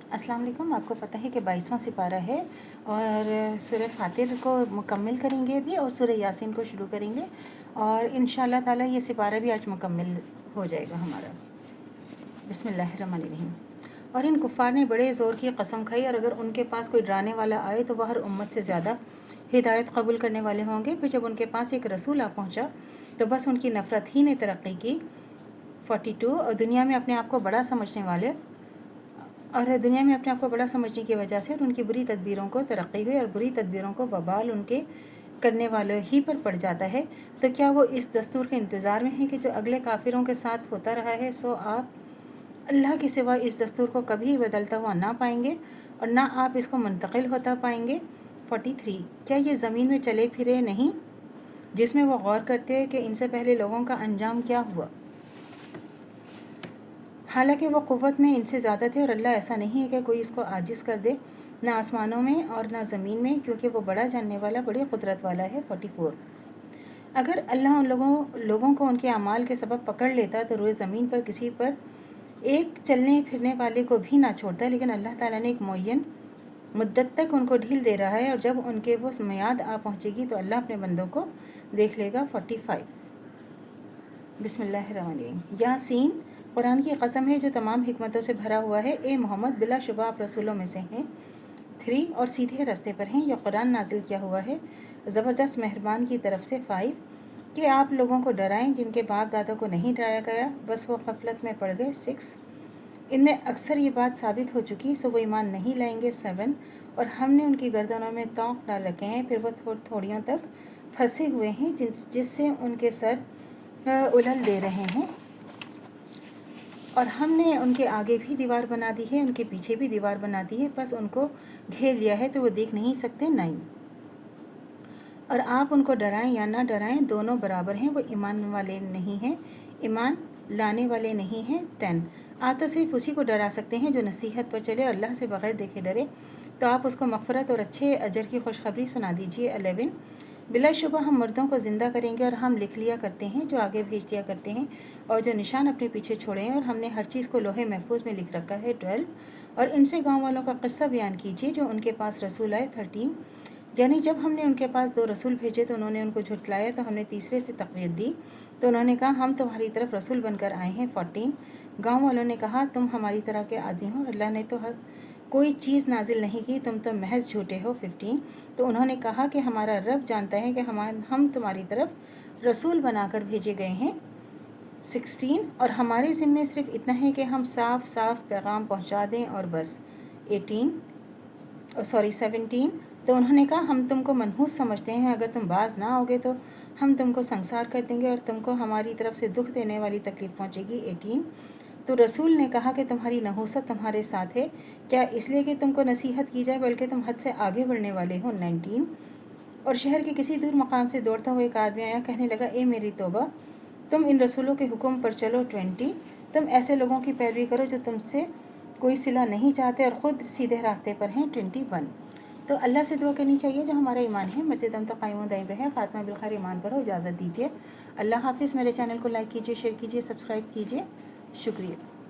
अस्सलाम वालेकुम। आपको पता है कि 22वां सिपारा है और सूरह फातिर को मुकम्मल करेंगे भी और सूरह यासीन को शुरू करेंगे और इंशाअल्लाह ताला ये सिपारा भी आज मुकम्मल हो जाएगा हमारा। बिस्मिल्लाहिर्रहमानिर्रहीम। और इन कुफ़ार ने बड़े ज़ोर की कसम खाई और अगर उनके पास कोई डराने वाला आए तो वह हर उम्मत से ज़्यादा हिदायत कबूल करने वाले होंगे। फिर जब उनके पास एक रसूल आ पहुँचा तो बस उनकी नफ़रत ही ने तरक्की की। 42 और दुनिया में अपने आप को बड़ा समझने की वजह से और उनकी बुरी तदबीरों को तरक्की हुई और बुरी तदबीरों को वबाल उनके करने वालों ही पर पड़ जाता है। तो क्या वो इस दस्तूर के इंतज़ार में है कि जो अगले काफिरों के साथ होता रहा है, सो आप अल्लाह के सिवा इस दस्तूर को कभी बदलता हुआ ना पाएंगे और ना आप इसको मुंतकिल होता पाएंगे। 43 क्या ये ज़मीन में चले फिरे नहीं, जिसमें वो गौर करते हैं कि इनसे पहले लोगों का अंजाम क्या हुआ, हालांकि वो क़ुव्वत में इनसे ज़्यादा थे और अल्लाह ऐसा नहीं है कि कोई इसको आजिज़ कर दे, ना आसमानों में और ना ज़मीन में, क्योंकि वो बड़ा जानने वाला बड़ी कुदरत वाला है। 44 अगर अल्लाह उन लोगों को उनके अमाल के सबब पकड़ लेता तो रोए ज़मीन पर किसी पर एक चलने फिरने वाले को भी ना छोड़ता, लेकिन अल्लाह ताला ने एक मुअय्यन मुद्दत तक उनको ढील दे रहा है और जब उनके वो मियाद आ पहुँचेगी तो अल्लाह अपने बंदों को देख लेगा। 45 बिस्मिल्लाहिर्रहमानिर्रहीम। यासीन कुरान की कसम है जो तमाम हिकमतों से भरा हुआ है। ए मोहम्मद, बिलाशुबा आप रसूलों में से हैं। 3 और सीधे रास्ते पर हैं। यह कुरान नाजिल किया हुआ है ज़बरदस्त मेहरबान की तरफ से। 5 कि आप लोगों को डराएं जिनके बाप दादा को नहीं डराया गया, बस वो गफलत में पड़ गए। 6 इनमें अक्सर ये बात साबित हो चुकी, सो वो ईमान नहीं लाएंगे। 7 और हमने उनकी गर्दनों में तौक डाल रखे हैं, फिर वो थोड़ियों तक फंसे हुए हैं जिससे उनके सर उलल दे रहे हैं। और हमने उनके आगे भी दीवार बना दी है, उनके पीछे भी दीवार बना दी है, बस उनको घेर लिया है तो वो देख नहीं सकते। 9 और आप उनको डराएं या ना डराएं, दोनों बराबर हैं, वो ईमान वाले नहीं हैं, ईमान लाने वाले नहीं हैं। 10 आप तो सिर्फ उसी को डरा सकते हैं जो नसीहत पर चले, अल्लाह से बग़ैर देखे डरे, तो आप उसको मग़फ़िरत और अच्छे अजर की खुशखबरी सुना दीजिए। 11 बिलाशुबा हम मर्दों को ज़िंदा करेंगे और हम लिख लिया करते हैं जो आगे भेज दिया करते हैं और जो निशान अपने पीछे छोड़े हैं, और हमने हर चीज़ को लोहे महफूज में लिख रखा है। 12 और इनसे गाँव वालों का क़िस्सा बयान कीजिए जो उनके पास रसूल आए। 13 यानी जब हमने उनके पास 2 रसूल भेजे तो उन्होंने उनको झुटलाया, तो हमने तीसरे से तक़वियत दी, तो उन्होंने कहा हम तुम्हारी तरफ रसूल बनकर आए हैं। 14 गाँव वालों ने कहा तुम हमारी तरह के आदमी हो, अल्लाह ने तो कोई चीज़ नाजिल नहीं की, तुम तो महज झूठे हो। 15 तो उन्होंने कहा कि हमारा रब जानता है कि हम तुम्हारी तरफ रसूल बनाकर भेजे गए हैं। 16 और हमारे ज़िम्मे सिर्फ इतना है कि हम साफ साफ पैगाम पहुंचा दें और बस। 17 तो उन्होंने कहा हम तुमको मनहूस समझते हैं, अगर तुम बाज ना आओगे तो हम तुमको संसार कर देंगे और तुमको हमारी तरफ से दुख देने वाली तकलीफ़ पहुंचेगी। 18 तो रसूल ने कहा कि तुम्हारी नहूसत तुम्हारे साथ है, क्या इसलिए कि तुमको नसीहत की जाए, बल्कि तुम हद से आगे बढ़ने वाले हो। 19 और शहर के किसी दूर मकाम से दौड़ता हुआ एक आदमी आया, कहने लगा ए मेरी तौबा, तुम इन रसूलों के हुक्म पर चलो। 20 तुम ऐसे लोगों की पैरवी करो जो तुमसे कोई सिला नहीं चाहते और ख़ुद सीधे रास्ते पर हैं। 21 तो अल्लाह से दुआ करनी चाहिए जो हमारा ईमान है मद्दे दम तक कायम दायम रहे, ख़ात्मा बिलखैर ईमान पर हो। इजाज़त दीजिए। अल्लाह हाफ़िज़। मेरे चैनल को लाइक कीजिए, शेयर कीजिए, सब्सक्राइब कीजिए। शुक्रिया।